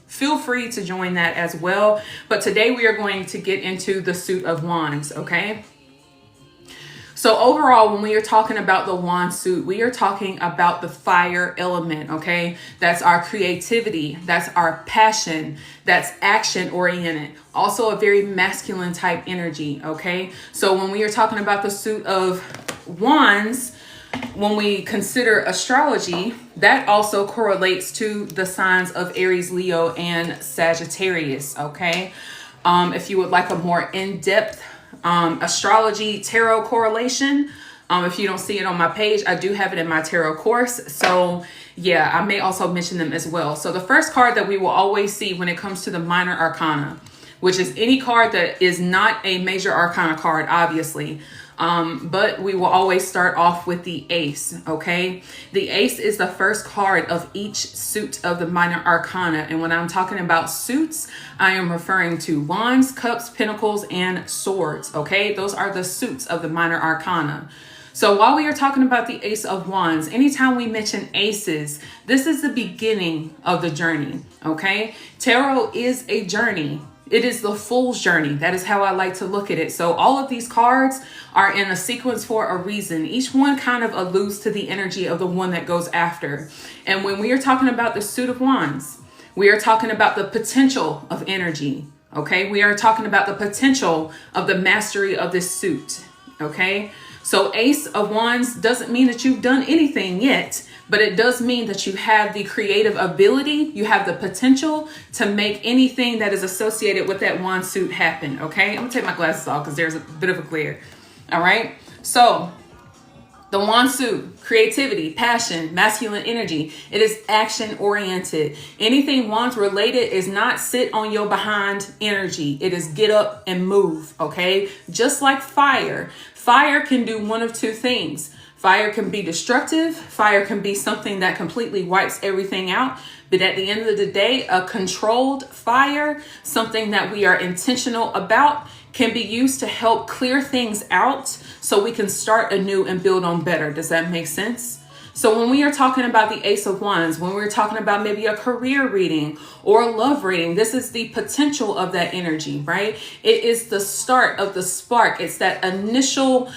feel free to join that as well. But today we are going to get into the suit of wands, okay? So overall, when we are talking about the wand suit, we are talking about the fire element, okay? That's our creativity, that's our passion, that's action oriented. Also a very masculine type energy, okay? So when we are talking about the suit of wands, when we consider astrology, that also correlates to the signs of Aries, Leo, and Sagittarius, okay? If you would like a more in-depth astrology tarot correlation, if you don't see it on my page, I do have it in my tarot course. So yeah, I may also mention them as well. So the first card that we will always see when it comes to the minor arcana, which is any card that is not a major arcana card, obviously. But we will always start off with the ace, okay? The ace is the first card of each suit of the minor arcana. And when I'm talking about suits, I am referring to wands, cups, pentacles, and swords, okay? Those are the suits of the minor arcana. So while we are talking about the ace of wands, anytime we mention aces, this is the beginning of the journey, okay? Tarot is a journey. It is the fool's journey. That is how I like to look at it. So all of these cards are in a sequence for a reason. Each one kind of alludes to the energy of the one that goes after. And when we are talking about the suit of wands, we are talking about the potential of energy. Okay. We are talking about the potential of the mastery of this suit. Okay. So ace of wands doesn't mean that you've done anything yet, but it does mean that you have the creative ability, you have the potential to make anything that is associated with that wand suit happen, okay? I'm gonna take my glasses off because there's a bit of a glare, all right? So the wand suit, creativity, passion, masculine energy, it is action oriented. Anything wands related is not sit on your behind energy. It is get up and move, okay? Just like fire. Fire can do one of two things. Fire can be destructive. Fire can be something that completely wipes everything out. But at the end of the day, a controlled fire, something that we are intentional about, can be used to help clear things out so we can start anew and build on better. Does that make sense? So when we are talking about the ace of wands, when we're talking about maybe a career reading or a love reading, this is the potential of that energy, right? It is the start of the spark. It's that initial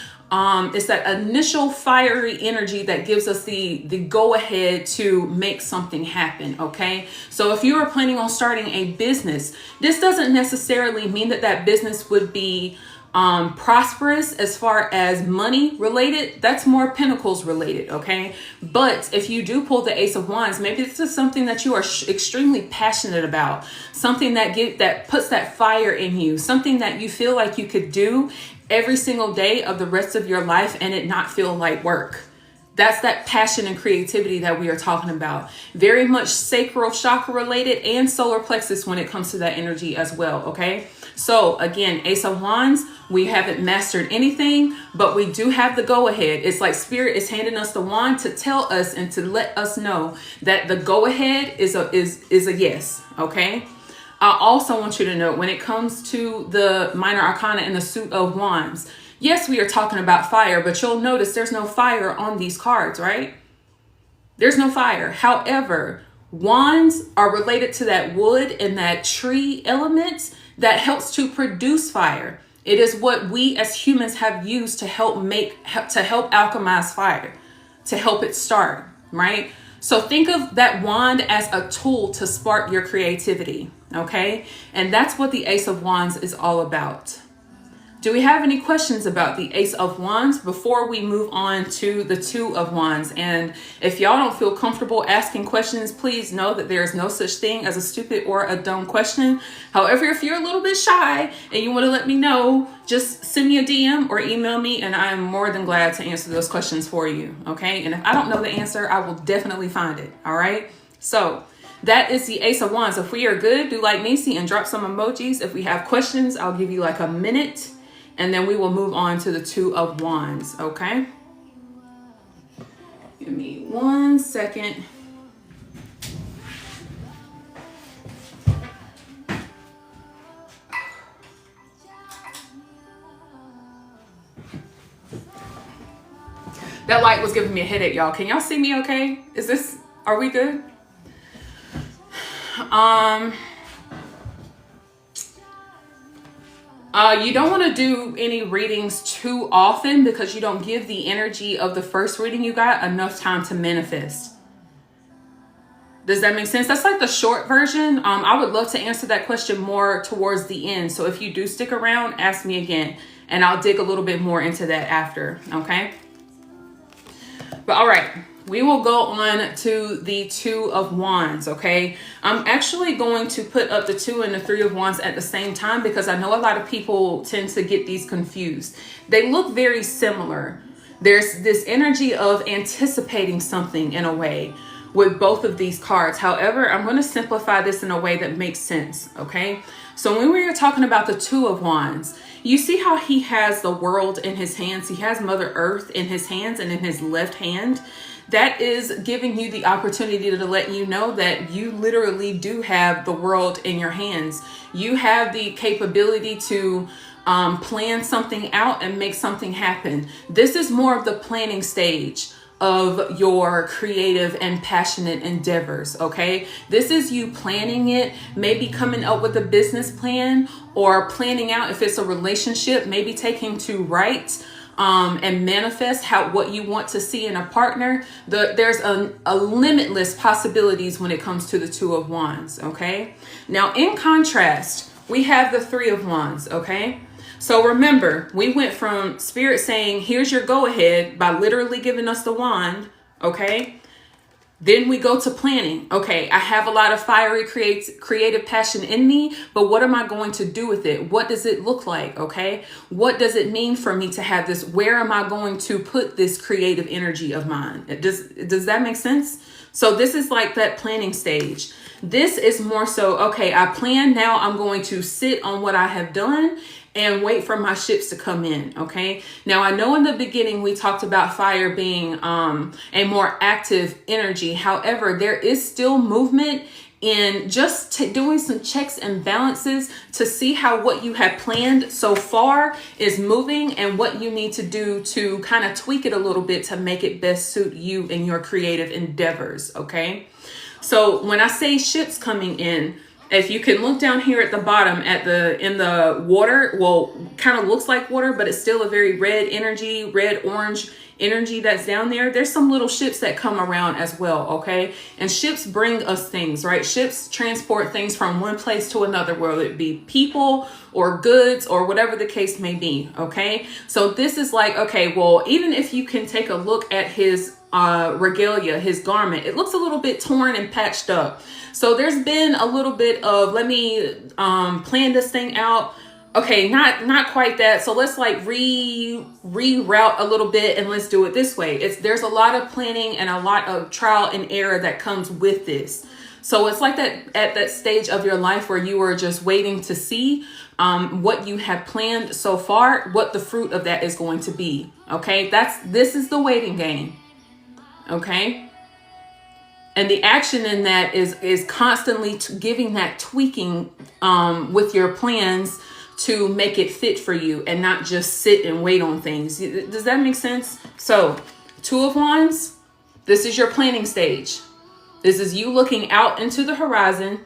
fiery energy that gives us the go ahead to make something happen. Okay. So if you are planning on starting a business, this doesn't necessarily mean that that business would be prosperous as far as money related. That's more pentacles related. Okay. But if you do pull the ace of wands, maybe this is something that you are extremely passionate about, something that puts that fire in you, something that you feel like you could do every single day of the rest of your life and it not feel like work. That's that passion and creativity that we are talking about. Very much sacral chakra related and solar plexus when it comes to that energy as well. Okay. So again, ace of wands, we haven't mastered anything, but we do have the go ahead. It's like spirit is handing us the wand to tell us and to let us know that the go ahead is a yes. Okay. I also want you to know when it comes to the minor arcana and the suit of wands, yes, we are talking about fire, but you'll notice there's no fire on these cards, right? There's no fire. However, wands are related to that wood and that tree element that helps to produce fire. It is what we as humans have used to help alchemize fire, to help it start, right? So think of that wand as a tool to spark your creativity, okay? And that's what the ace of wands is all about. Do we have any questions about the ace of wands before we move on to the two of wands? And if y'all don't feel comfortable asking questions, please know that there is no such thing as a stupid or a dumb question. However, if you're a little bit shy and you want to let me know, just send me a DM or email me and I'm more than glad to answer those questions for you. Okay. And if I don't know the answer, I will definitely find it. All right. So that is the ace of wands. If we are good, do like Nisi and drop some emojis. If we have questions, I'll give you like a minute. And then we will move on to the two of wands, okay? Give me 1 second. That light was giving me a headache, y'all. Can y'all see me okay? Are we good? You don't want to do any readings too often because you don't give the energy of the first reading you got enough time to manifest. Does that make sense? That's like the short version. I would love to answer that question more towards the end. So if you do stick around, ask me again and I'll dig a little bit more into that after. Okay. But all right, we will go on to the Two of Wands. Okay. I'm actually going to put up the Two and the Three of Wands at the same time because I know a lot of people tend to get these confused. They look very similar. There's this energy of anticipating something in a way with both of these cards. However, I'm going to simplify this in a way that makes sense. Okay. So when we were talking about the Two of Wands, you see how he has the world in his hands. He has Mother Earth in his hands and in his left hand. That is giving you the opportunity to let you know that you literally do have the world in your hands. You have the capability to plan something out and make something happen. This is more of the planning stage of your creative and passionate endeavors. Okay. This is you planning it, maybe coming up with a business plan or planning out if it's a relationship, maybe taking to write and manifest what you want to see in a partner. There's a limitless possibilities when it comes to the Two of Wands. Okay. Now, in contrast, we have the Three of Wands. Okay. So remember, we went from Spirit saying, here's your go ahead by literally giving us the wand. Okay. Then we go to planning. Okay. I have a lot of fiery creative passion in me, but what am I going to do with it? What does it look like? Okay. What does it mean for me to have this? Where am I going to put this creative energy of mine? Does that make sense? So this is like that planning stage. This is more so, okay, I plan now. I'm going to sit on what I have done and wait for my ships to come in. Okay. Now I know in the beginning we talked about fire being a more active energy. However, there is still movement in just doing some checks and balances to see how what you have planned so far is moving and what you need to do to kind of tweak it a little bit to make it best suit you and your creative endeavors. Okay. So when I say ships coming in, if you can look down here at the bottom in the water, well, kind of looks like water, but it's still a very red energy, red orange energy that's down there. There's some little ships that come around as well. Okay. And ships bring us things, right? Ships transport things from one place to another, whether it be people or goods or whatever the case may be. Okay. So this is like, okay, well, even if you can take a look at his regalia, his garment, it looks a little bit torn and patched up. So there's been a little bit of, let me plan this thing out. Okay, not quite that. So let's like reroute a little bit and let's do it this way. There's a lot of planning and a lot of trial and error that comes with this. So it's like that at that stage of your life where you are just waiting to see what you have planned so far, what the fruit of that is going to be. Okay, this is the waiting game. Okay. And the action in that is constantly giving that tweaking with your plans to make it fit for you and not just sit and wait on things. Does that make sense? So Two of Wands, this is your planning stage. This is you looking out into the horizon,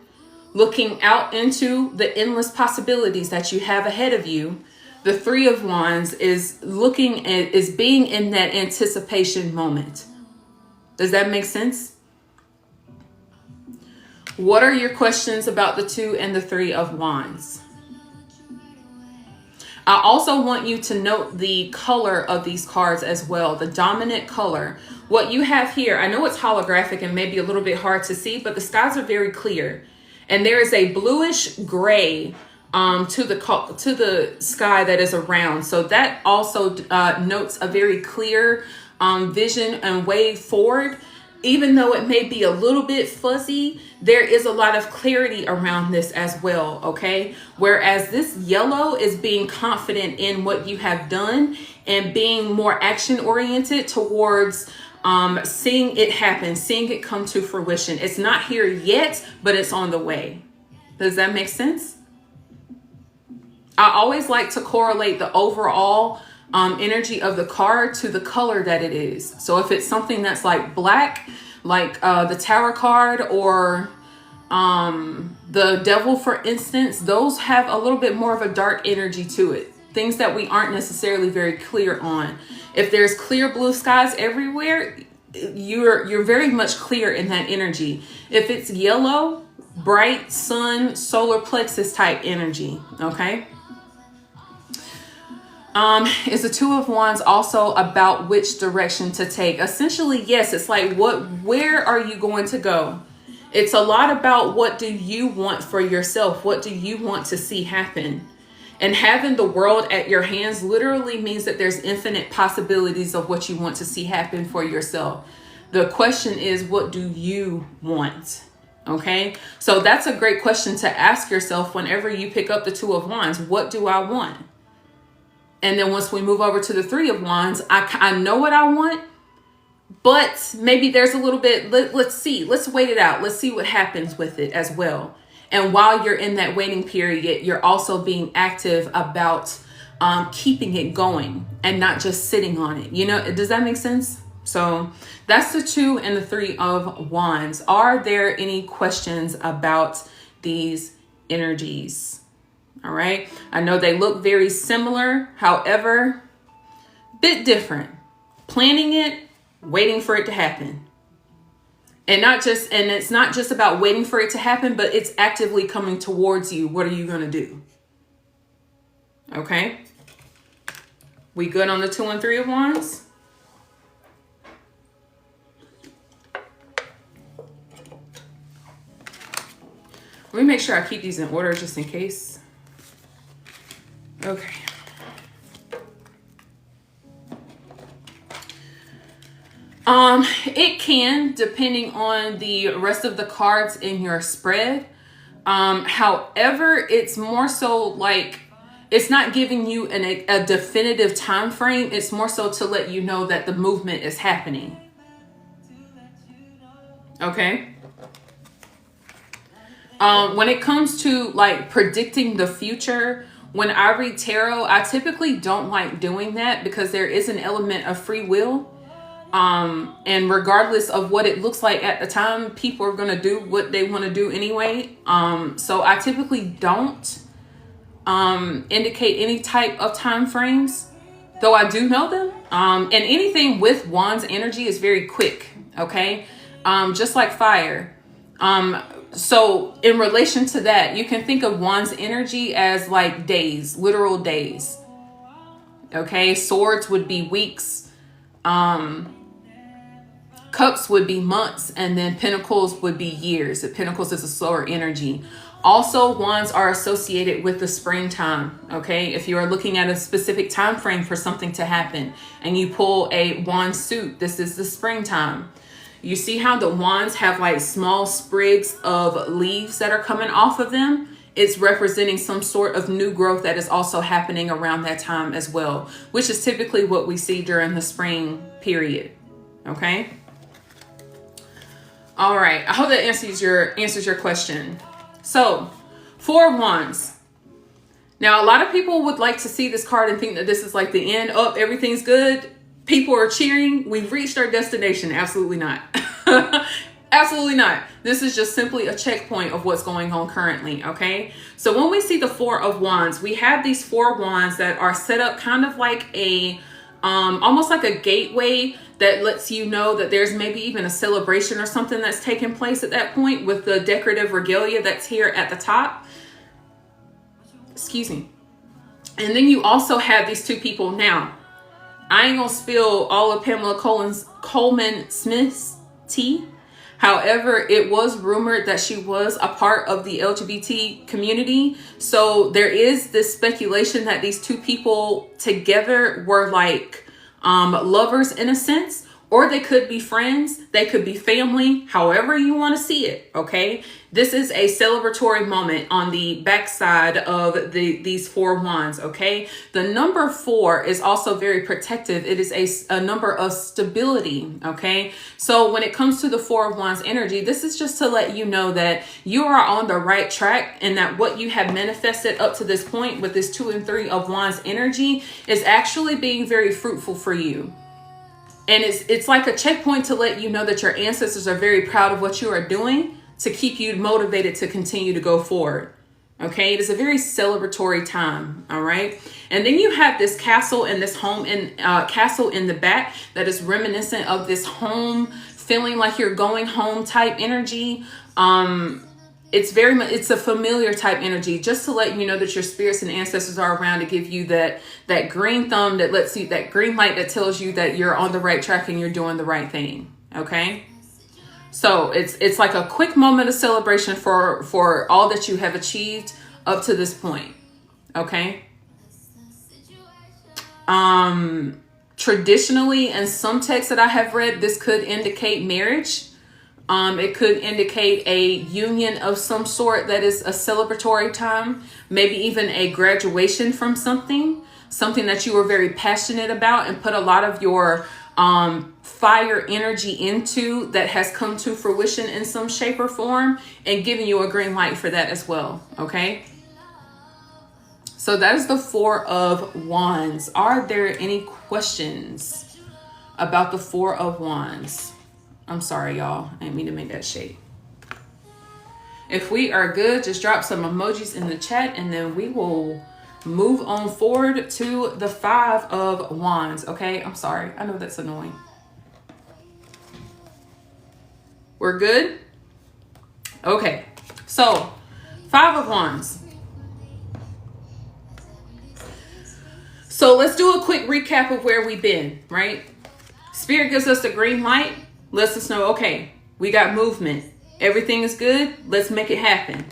looking out into the endless possibilities that you have ahead of you. The Three of Wands is being in that anticipation moment. Does that make sense? What are your questions about the Two and the Three of Wands? I also want you to note the color of these cards as well, the dominant color. What you have here, I know it's holographic and maybe a little bit hard to see, but the skies are very clear. And there is a bluish gray to the sky that is around. So that also notes a very clear vision and way forward. Even though it may be a little bit fuzzy, there is a lot of clarity around this as well. Okay. Whereas this yellow is being confident in what you have done and being more action oriented towards seeing it happen, seeing it come to fruition. It's not here yet, but it's on the way. Does that make sense? I always like to correlate the overall energy of the card to the color that it is. So if it's something that's like black, like the Tower card, or The devil, for instance, those have a little bit more of a dark energy to it. Things that we aren't necessarily very clear on. If there's clear blue skies everywhere, you're very much clear in that energy. If it's yellow, bright sun, solar plexus type energy, okay? Is the Two of Wands also about which direction to take? Essentially, yes, it's like, where are you going to go? It's a lot about what do you want for yourself? What do you want to see happen? And having the world at your hands literally means that there's infinite possibilities of what you want to see happen for yourself. The question is, what do you want? Okay, so that's a great question to ask yourself whenever you pick up the Two of Wands. What do I want? And then once we move over to the Three of Wands, I know what I want, but maybe there's a little bit, let's see, let's wait it out. Let's see what happens with it as well. And while you're in that waiting period, you're also being active about keeping it going and not just sitting on it. You know, does that make sense? So that's the Two and the Three of Wands. Are there any questions about these energies? All right. I know they look very similar, however, bit different. Planning it, waiting for it to happen. And it's not just about waiting for it to happen, but it's actively coming towards you. What are you going to do? Okay. We good on the Two and Three of Wands? Let me make sure I keep these in order just in case. Okay. It can, depending on the rest of the cards in your spread. However, it's more so like, it's not giving you a definitive time frame. It's more so to let you know that the movement is happening. Okay. When it comes to like predicting the future, when I read tarot, I typically don't like doing that because there is an element of free will. And regardless of what it looks like at the time, people are going to do what they want to do anyway. So I typically don't indicate any type of time frames, though I do know them. And anything with Wands energy is very quick. Okay. Just like fire. So in relation to that, you can think of Wands energy as like days, literal days. Okay. Swords would be weeks. Cups would be months, and then Pentacles would be years. The Pentacles is a slower energy. Also, Wands are associated with the springtime. Okay. If you are looking at a specific time frame for something to happen and you pull a Wand suit, this is the springtime. You see how the wands have like small sprigs of leaves that are coming off of them? It's representing some sort of new growth that is also happening around that time as well, which is typically what we see during the spring period. Okay. All right. I hope that answers your question. So, Four of Wands. Now, a lot of people would like to see this card and think that this is like the end. Oh, everything's good. People are cheering. We've reached our destination. Absolutely not. Absolutely not. This is just simply a checkpoint of what's going on currently. Okay. So when we see the Four of Wands, we have these four wands that are set up kind of like a, almost like a gateway that lets you know that there's maybe even a celebration or something that's taking place at that point with the decorative regalia that's here at the top. Excuse me. And then you also have these two people. Now, I ain't gonna spill all of Pamela Coleman Smith's tea. However, it was rumored that she was a part of the LGBT community. So there is this speculation that these two people together were like lovers in a sense, or they could be friends. They could be family, however you want to see it. Okay. This is a celebratory moment on the backside of these four wands. Okay. The number 4 is also very protective. It is a number of stability. Okay. So when it comes to the Four of Wands energy, this is just to let you know that you are on the right track and that what you have manifested up to this point with this 2 and 3 of Wands energy is actually being very fruitful for you. And it's like a checkpoint to let you know that your ancestors are very proud of what you are doing. to keep you motivated to continue to go forward. Okay, it is a very celebratory time. All right, and then you have this castle and this home and castle in the back that is reminiscent of this home, feeling like you're going home type energy. It's a familiar type energy, just to let you know that your spirits and ancestors are around to give you that green thumb that lets you, that green light that tells you that you're on the right track and you're doing the right thing. Okay. So it's like a quick moment of celebration for all that you have achieved up to this point. Okay. Traditionally, in some texts that I have read, this could indicate marriage. It could indicate a union of some sort that is a celebratory time, maybe even a graduation from something that you were very passionate about and put a lot of your fire energy into, that has come to fruition in some shape or form, and giving you a green light for that as well. Okay. So that is the Four of Wands. Are there any questions about the Four of Wands? I'm sorry, y'all. I didn't mean to make that shape. If we are good, just drop some emojis in the chat and then we will move on forward to the Five of Wands. Okay, I'm sorry. I know that's annoying. We're good? Okay, so Five of Wands. So let's do a quick recap of where we've been, right? Spirit gives us the green light, lets us know, okay, we got movement. Everything is good. Let's make it happen.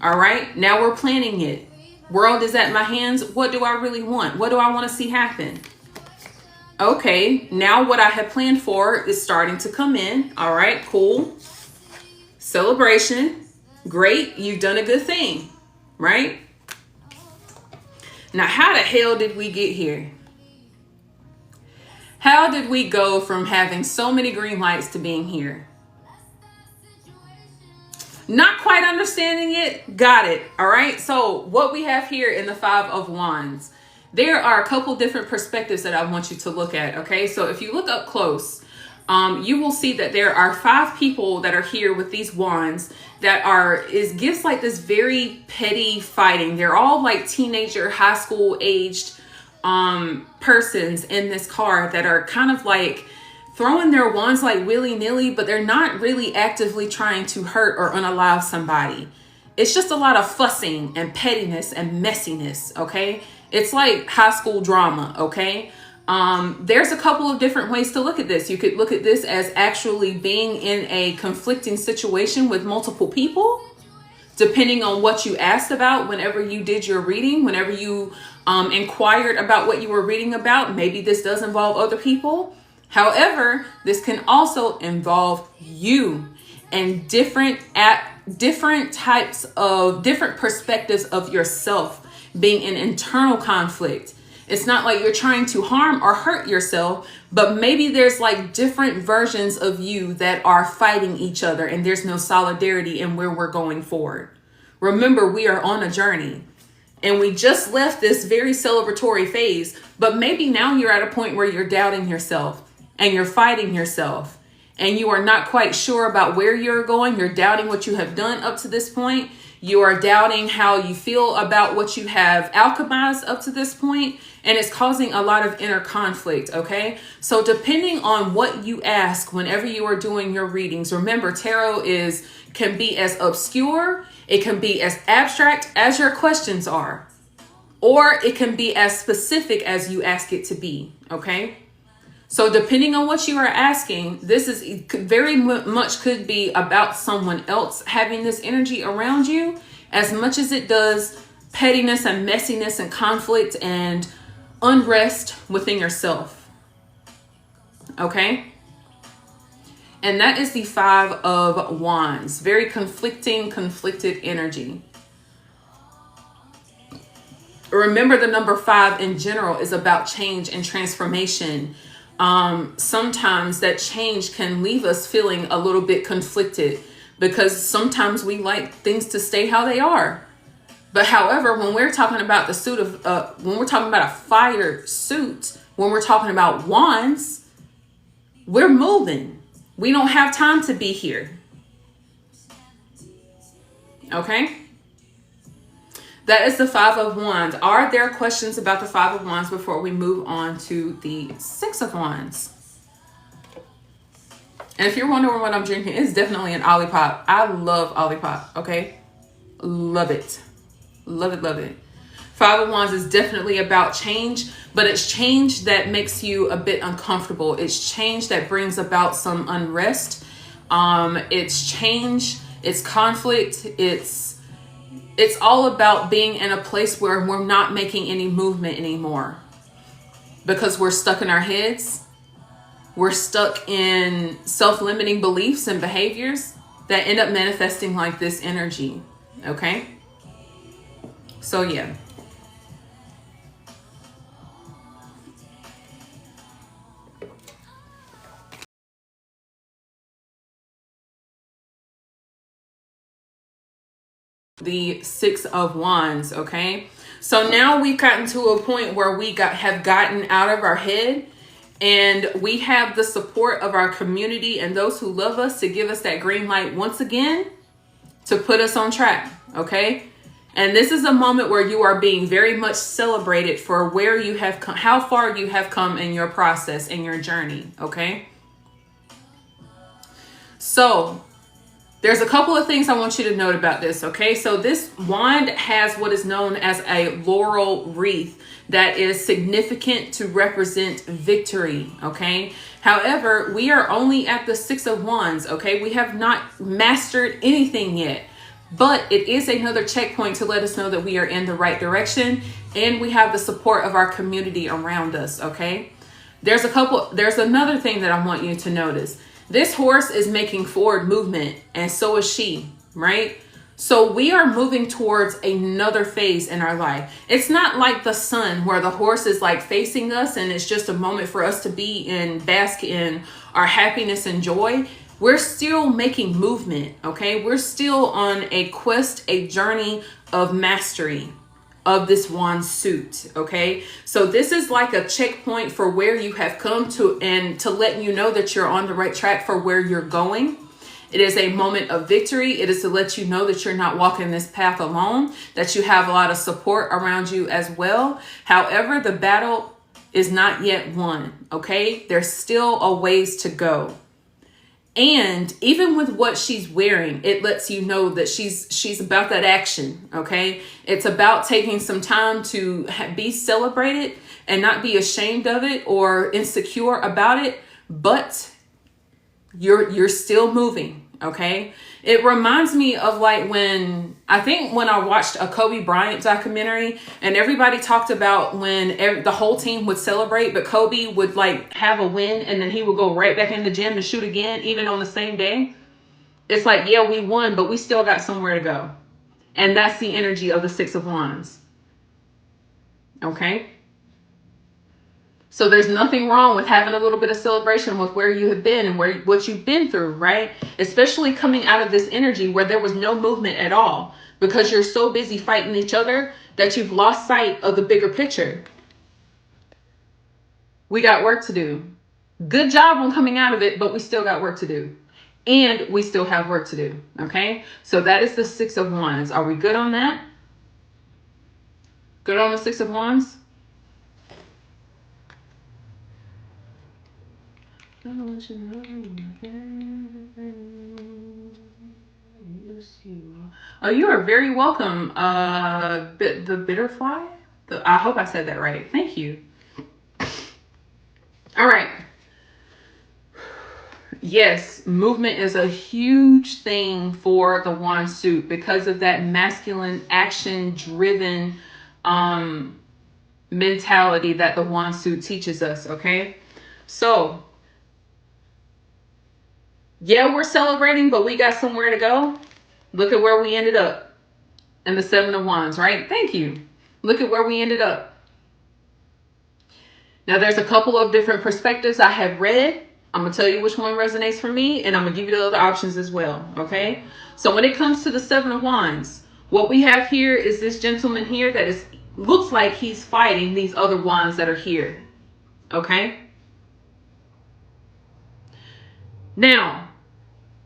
All right, now we're planning it. World is at my hands. What do I really want? What do I want to see happen? Okay, now what I had planned for is starting to come in. All right, cool. Celebration. Great, you've done a good thing, right? Now, how the hell did we get here? How did we go from having so many green lights to being here? Not quite understanding it. Got it. All right. So what we have here in the Five of Wands, there are a couple different perspectives that I want you to look at. Okay. So if you look up close, you will see that there are 5 people that are here with these wands that gives like this very petty fighting. They're all like teenager, high school aged persons in this card that are kind of like throwing their wands like willy-nilly, but they're not really actively trying to hurt or unalive somebody. It's just a lot of fussing and pettiness and messiness. Okay. It's like high school drama. Okay. There's a couple of different ways to look at this. You could look at this as actually being in a conflicting situation with multiple people, depending on what you asked about whenever you did your reading, whenever you inquired about what you were reading about. Maybe this does involve other people. However, this can also involve you and different perspectives of yourself being in internal conflict. It's not like you're trying to harm or hurt yourself, but maybe there's like different versions of you that are fighting each other and there's no solidarity in where we're going forward. Remember, we are on a journey and we just left this very celebratory phase, but maybe now you're at a point where you're doubting yourself and you're fighting yourself and you are not quite sure about where you're going. You're doubting what you have done up to this point. You are doubting how you feel about what you have alchemized up to this point, and it's causing a lot of inner conflict, okay? So depending on what you ask whenever you are doing your readings, remember, tarot can be as obscure, it can be as abstract as your questions are, or it can be as specific as you ask it to be, okay? So depending on what you are asking, this is very much could be about someone else having this energy around you as much as it does pettiness and messiness and conflict and unrest within yourself. Okay? And that is the Five of Wands. Very conflicted energy. Remember, the number 5 in general is about change and transformation. Sometimes that change can leave us feeling a little bit conflicted because sometimes we like things to stay how they are. But however, when we're talking about when we're talking about a fire suit, when we're talking about wands, we're moving. We don't have time to be here. Okay? That is the Five of Wands. Are there questions about the Five of Wands before we move on to the Six of Wands? And if you're wondering what I'm drinking, it's definitely an Olipop. I love Olipop, okay? Love it. Love it, love it. Five of Wands is definitely about change, but it's change that makes you a bit uncomfortable. It's change that brings about some unrest. It's change, it's conflict, it's all about being in a place where we're not making any movement anymore because we're stuck in our heads. We're stuck in self-limiting beliefs and behaviors that end up manifesting like this energy. Okay? So yeah. The Six of Wands, okay? So now we've gotten to a point where we have gotten out of our head, and we have the support of our community and those who love us to give us that green light once again to put us on track, okay? And this is a moment where you are being very much celebrated for where you have come, how far you have come in your process, in your journey, okay? So there's a couple of things I want you to note about this, okay? So this wand has what is known as a laurel wreath that is significant to represent victory, okay? However, we are only at the Six of Wands, okay? We have not mastered anything yet, but it is another checkpoint to let us know that we are in the right direction and we have the support of our community around us, okay? There's another thing that I want you to notice. This horse is making forward movement, and so is she, right? So we are moving towards another phase in our life. It's not like the sun where the horse is like facing us and it's just a moment for us to be in, bask in our happiness and joy. We're still making movement, okay? We're still on a quest, a journey of mastery of this wand suit, okay? So this is like a checkpoint for where you have come to and to let you know that you're on the right track for where you're going. It is a moment of victory. It is to let you know that you're not walking this path alone, that you have a lot of support around you as well. However, the battle is not yet won, okay? There's still a ways to go. And even with what she's wearing, it lets you know that she's about that action, okay? It's about taking some time to be celebrated and not be ashamed of it or insecure about it, but you're still moving, okay? It reminds me of like when I watched a Kobe Bryant documentary and everybody talked about when the whole team would celebrate, but Kobe would like have a win and then he would go right back in the gym and shoot again, even on the same day. It's like, yeah, we won, but we still got somewhere to go. And that's the energy of the Six of Wands. Okay? So there's nothing wrong with having a little bit of celebration with where you have been and what you've been through, right? Especially coming out of this energy where there was no movement at all because you're so busy fighting each other that you've lost sight of the bigger picture. We got work to do. Good job on coming out of it, but we still got work to do. And we still have work to do, okay? So that is the Six of Wands. Are we good on that? Good on the Six of Wands? Oh, you are very welcome. The Bitterfly? I hope I said that right. Thank you. All right. Yes, movement is a huge thing for the wand suit because of that masculine, action-driven mentality that the wand suit teaches us, okay? So, yeah, we're celebrating, but we got somewhere to go. Look at where we ended up in the Seven of Wands, right? Thank you. Look at where we ended up. Now, there's a couple of different perspectives I have read. I'm going to tell you which one resonates for me, and I'm going to give you the other options as well, okay? So when it comes to the Seven of Wands, what we have here is this gentleman here that looks like he's fighting these other wands that are here, okay? Now,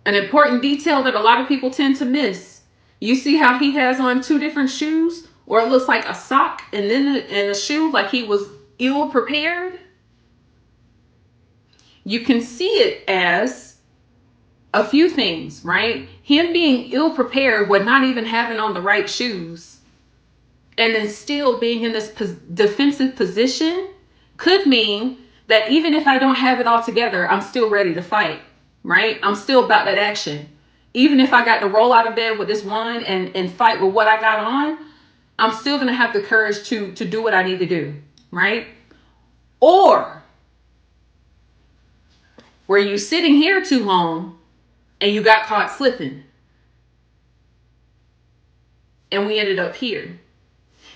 an important detail that a lot of people tend to miss You see how he has on two different shoes? Or it looks like a sock and then a shoe, like he was ill prepared. You can see it as a few things, right? Him being ill prepared with not even having on the right shoes and then still being in this defensive position could mean that even if I don't have it all together, I'm still ready to fight, right? I'm still about that action. Even if I got to roll out of bed with this wand and fight with what I got on, I'm still going to have the courage to do what I need to do, right? Or were you sitting here too long and you got caught slipping and we ended up here?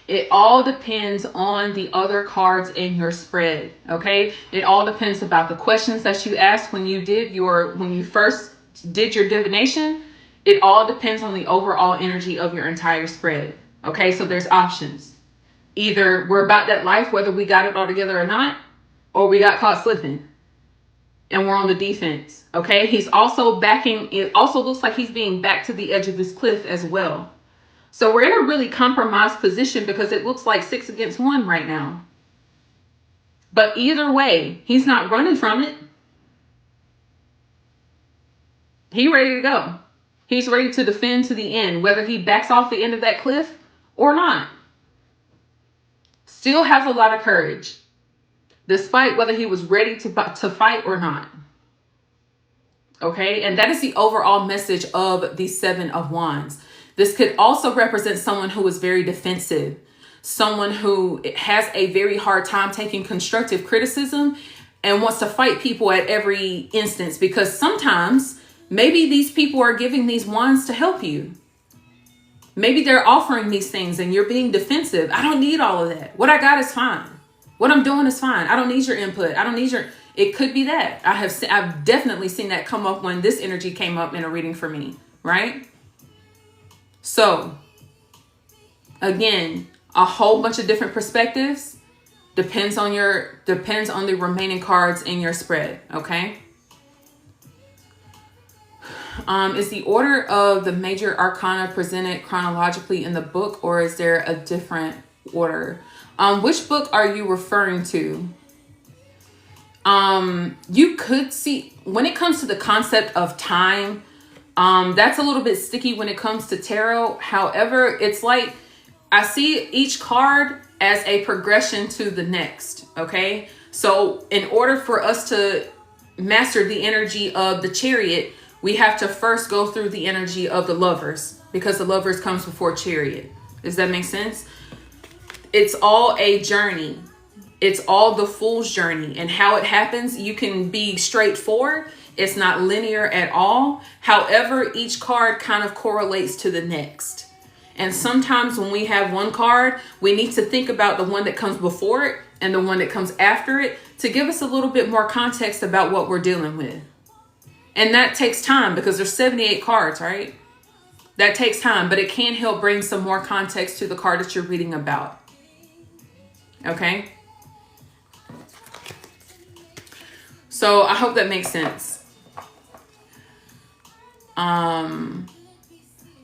It all depends on the other cards in your spread, okay? It all depends about the questions that you asked when you first did your divination. It all depends on the overall energy of your entire spread, okay? So there's options. Either we're about that life, whether we got it all together or not, or we got caught slipping and we're on the defense, okay? He's also it also looks like he's being backed to the edge of this cliff as well. So we're in a really compromised position because it looks like 6 against 1 right now. But either way, he's not running from it. He's ready to go. He's ready to defend to the end, whether he backs off the end of that cliff or not. Still has a lot of courage, despite whether he was ready to fight or not. Okay, and that is the overall message of the 7 of Wands. This could also represent someone who is very defensive, someone who has a very hard time taking constructive criticism and wants to fight people at every instance, because sometimes maybe these people are giving these wands to help you. Maybe they're offering these things and you're being defensive. I don't need all of that. What I got is fine. What I'm doing is fine. I don't need your input. I don't need your... It could be that. I've definitely seen that come up when this energy came up in a reading for me, right? So, again, a whole bunch of different perspectives depends on the remaining cards in your spread, okay? Is the order of the major arcana presented chronologically in the book, or is there a different order? Which book are you referring to? You could see, when it comes to the concept of time, that's a little bit sticky when it comes to tarot. However, it's like I see each card as a progression to the next, okay? So in order for us to master the energy of the Chariot, we have to first go through the energy of the Lovers, because the Lovers comes before Chariot. Does that make sense? It's all a journey. It's all the Fool's journey, and how it happens, you can be straightforward. It's not linear at all. However, each card kind of correlates to the next. And sometimes when we have one card, we need to think about the one that comes before it and the one that comes after it to give us a little bit more context about what we're dealing with. And that takes time because there's 78 cards, right? That takes time, but it can help bring some more context to the card that you're reading about. Okay? So I hope that makes sense.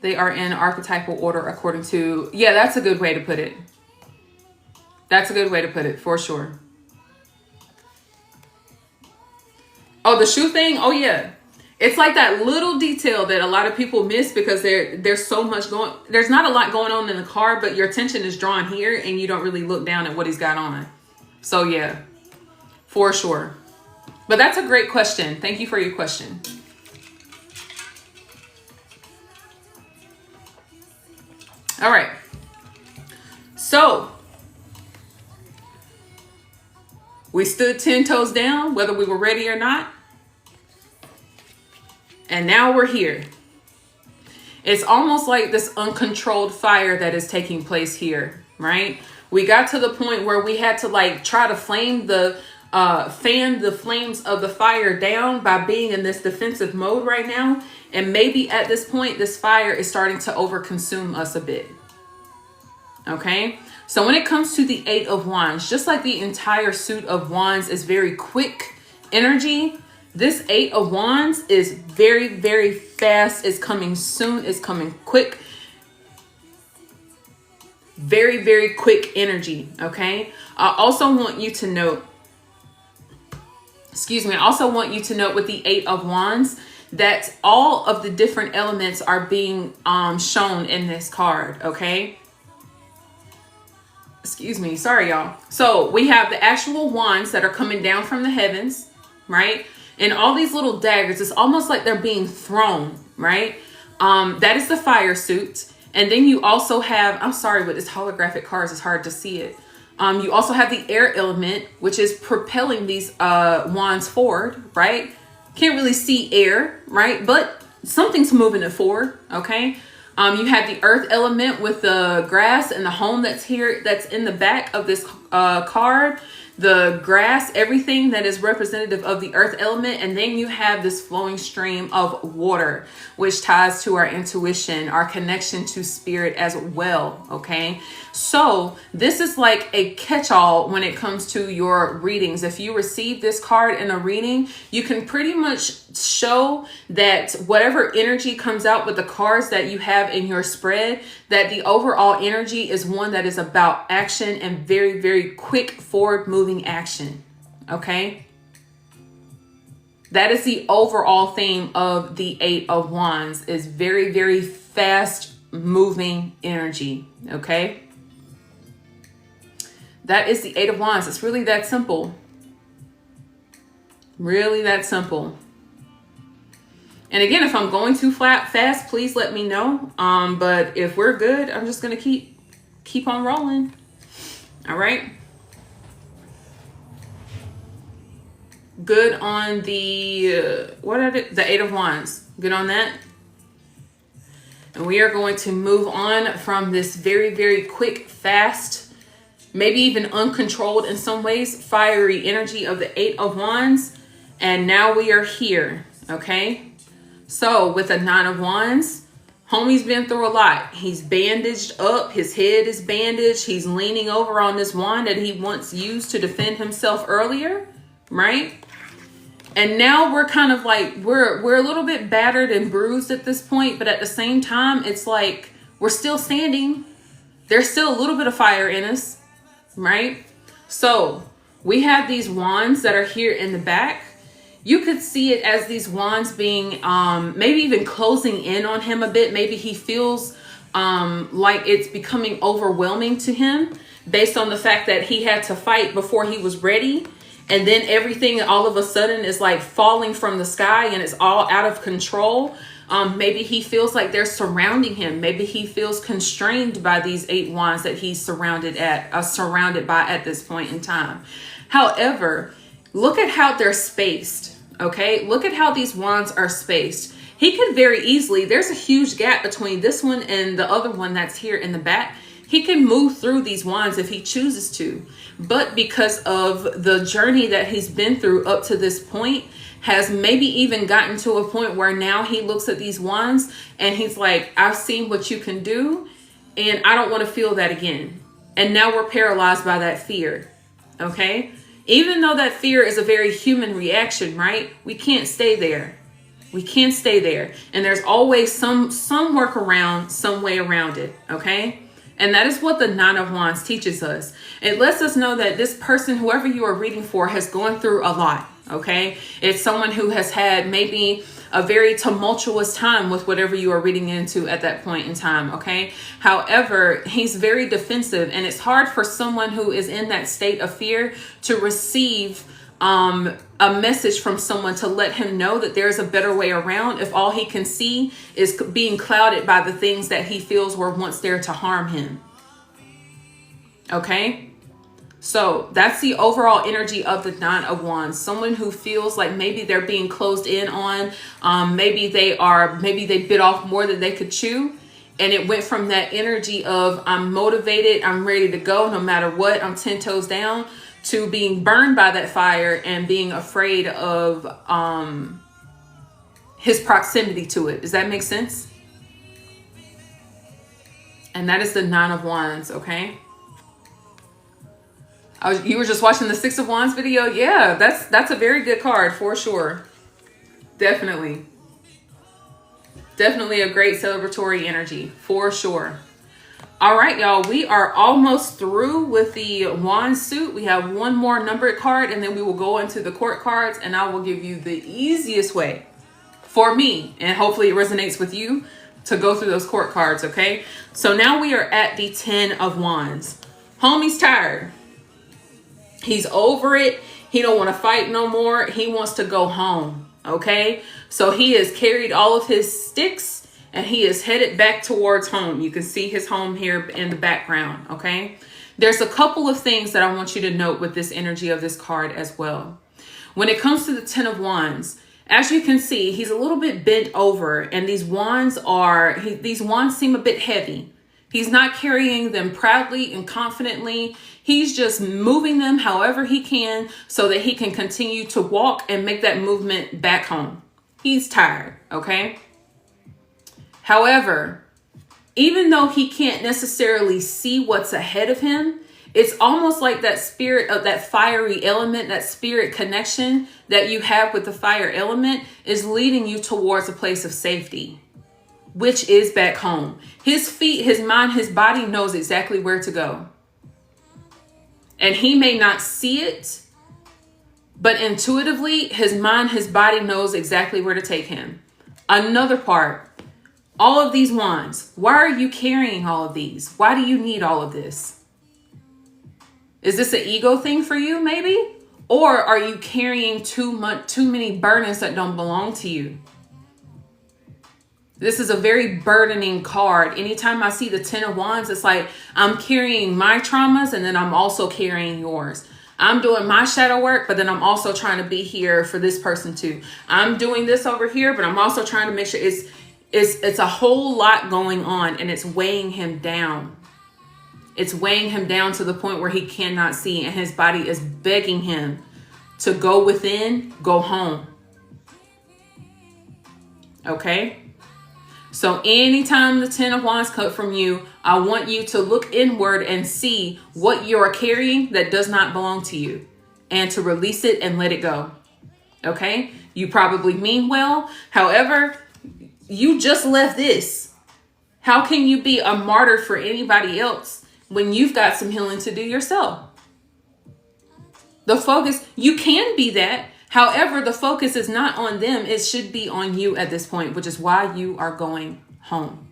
They are in archetypal order according to... Yeah, that's a good way to put it. That's a good way to put it, for sure. Oh, the shoe thing? Oh, yeah. It's like that little detail that a lot of people miss because there's so much going... There's not a lot going on in the card, but your attention is drawn here and you don't really look down at what he's got on. So, yeah, for sure. But that's a great question. Thank you for your question. All right. So we stood 10 toes down, whether we were ready or not. And now we're here. It's almost like this uncontrolled fire that is taking place here, right? We got to the point where we had to like try to fan the flames of the fire down by being in this defensive mode right now. And maybe at this point, this fire is starting to overconsume us a bit. Okay. So when it comes to the 8 of Wands, just like the entire suit of Wands is very quick energy, this 8 of Wands is very, very fast. It's coming soon. It's coming quick. Very, very quick energy, okay? I also want you to note, I also want you to note with the Eight of Wands that all of the different elements are being shown in this card, okay? Sorry, y'all. So we have the actual wands that are coming down from the heavens, right? And all these little daggers, it's almost like they're being thrown, right? That is the fire suit. And then you also have, I'm sorry, with this holographic cards, it's hard to see it. You also have the air element, which is propelling these wands forward, right? Can't really see air, right? But something's moving it forward, okay? You have the earth element with the grass and the home that's here, that's in the back of this card. The grass, everything that is representative of the earth element. And then you have this flowing stream of water, which ties to our intuition, our connection to spirit as well. Okay. So this is like a catch-all when it comes to your readings. If you receive this card in a reading, you can pretty much show that whatever energy comes out with the cards that you have in your spread, that the overall energy is one that is about action and very, very quick forward moving action. Okay. That is the overall theme of the Eight of Wands, is very, very fast moving energy. Okay. That is the Eight of Wands. It's really that simple. Really that simple. And again, if I'm going too fast, please let me know. But if we're good, I'm just going to keep on rolling. All right. Good on the, the Eight of Wands. Good on that. And we are going to move on from this very, very quick, fast, maybe even uncontrolled in some ways, fiery energy of the Eight of Wands. And now we are here. Okay. So with the Nine of Wands, homie's been through a lot. He's bandaged up. His head is bandaged. He's leaning over on this wand that he once used to defend himself earlier, right? And now we're kind of like, we're a little bit battered and bruised at this point, but at the same time, it's like we're still standing. There's still a little bit of fire in us, right? So we have these wands that are here in the back. You could see it as these wands being maybe even closing in on him a bit. Maybe he feels like it's becoming overwhelming to him based on the fact that he had to fight before he was ready. And then everything all of a sudden is like falling from the sky and it's all out of control. Maybe he feels like they're surrounding him. Maybe he feels constrained by these eight wands that he's surrounded by at this point in time. However, look at how they're spaced. Okay, look at how these wands are spaced. He could very easily, there's a huge gap between this one and the other one that's here in the back. He can move through these wands if he chooses to. But because of the journey that he's been through up to this point, has maybe even gotten to a point where now he looks at these wands and he's like, I've seen what you can do and I don't want to feel that again. And now we're paralyzed by that fear. Okay. Even though that fear is a very human reaction, right? We can't stay there. We can't stay there. And there's always some workaround, some way around it. Okay. And that is what the Nine of Wands teaches us. It lets us know that this person, whoever you are reading for, has gone through a lot. Okay. It's someone who has had maybe a very tumultuous time with whatever you are reading into at that point in time. Okay. However, he's very defensive, and it's hard for someone who is in that state of fear to receive a message from someone to let him know that there's a better way around if all he can see is being clouded by the things that he feels were once there to harm him. Okay. So that's the overall energy of the Nine of Wands. Someone who feels like maybe they're being closed in on, maybe they bit off more than they could chew. And it went from that energy of I'm motivated, I'm ready to go no matter what, I'm 10 toes down, to being burned by that fire and being afraid of his proximity to it. Does that make sense? And that is the Nine of Wands, okay? You were just watching the Six of Wands video? Yeah, that's a very good card for sure. Definitely a great celebratory energy for sure. All right, y'all, we are almost through with the wand suit. We have one more numbered card, and then we will go into the court cards, and I will give you the easiest way for me, and hopefully it resonates with you, to go through those court cards, okay? So now we are at the 10 of Wands. Homie's tired. He's over it. He don't want to fight no more. He wants to go home, okay? So he has carried all of his sticks and he is headed back towards home. You can see his home here in the background, okay? There's a couple of things that I want you to note with this energy of this card as well. When it comes to the 10 of Wands, as you can see, he's a little bit bent over, and these wands seem a bit heavy. He's not carrying them proudly and confidently. He's just moving them however he can so that he can continue to walk and make that movement back home. He's tired, okay? However, even though he can't necessarily see what's ahead of him, it's almost like that spirit of that fiery element, that spirit connection that you have with the fire element is leading you towards a place of safety, which is back home. His feet, his mind, his body knows exactly where to go. And he may not see it, but intuitively, his mind, his body knows exactly where to take him. Another part. All of these wands, why are you carrying all of these? Why do you need all of this? Is this an ego thing for you, maybe? Or are you carrying too many burdens that don't belong to you? This is a very burdening card. Anytime I see the 10 of Wands, it's like I'm carrying my traumas and then I'm also carrying yours. I'm doing my shadow work, but then I'm also trying to be here for this person too. I'm doing this over here, but I'm also trying to make sure it's a whole lot going on, and it's weighing him down. It's weighing him down to the point where he cannot see, and his body is begging him to go within, go home. Okay? So anytime the 10 of Wands come from you, I want you to look inward and see what you're carrying that does not belong to you, and to release it and let it go. Okay? You probably mean well. However, you just left this. How can you be a martyr for anybody else when you've got some healing to do yourself? The focus, you can be that. However, the focus is not on them. It should be on you at this point, which is why you are going home.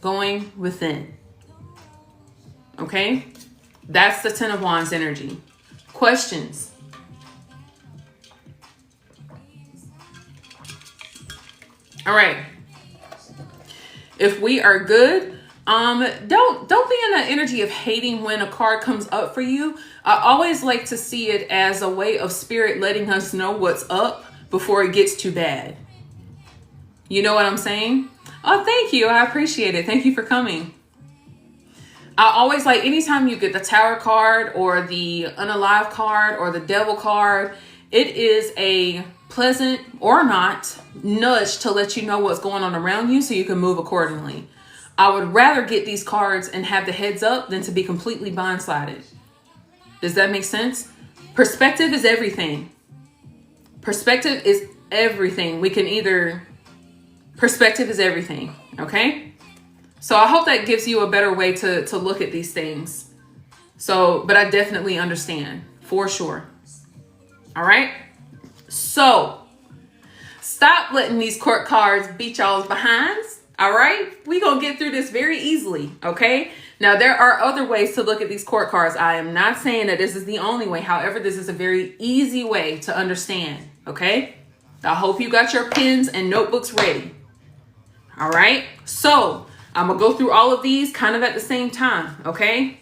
Going within. Okay? That's the 10 of Wands energy. Questions? All right. If we are good, don't be in that energy of hating when a card comes up for you. I always like to see it as a way of spirit letting us know what's up before it gets too bad. You know what I'm saying? Oh, thank you. I appreciate it. Thank you for coming. I always like anytime you get the Tower card or the Unalive card or the Devil card, it is a pleasant or not nudge to let you know what's going on around you so you can move accordingly. I would rather get these cards and have the heads up than to be completely blindsided. Does that make sense? Perspective is everything. Perspective is everything. Perspective is everything. Okay? So I hope that gives you a better way to look at these things. But I definitely understand for sure. All right? So, stop letting these court cards beat y'all's behinds. All right? We're going to get through this very easily. Okay? Now, there are other ways to look at these court cards. I am not saying that this is the only way. However, this is a very easy way to understand. Okay? I hope you got your pens and notebooks ready. All right? So, I'm going to go through all of these kind of at the same time. Okay?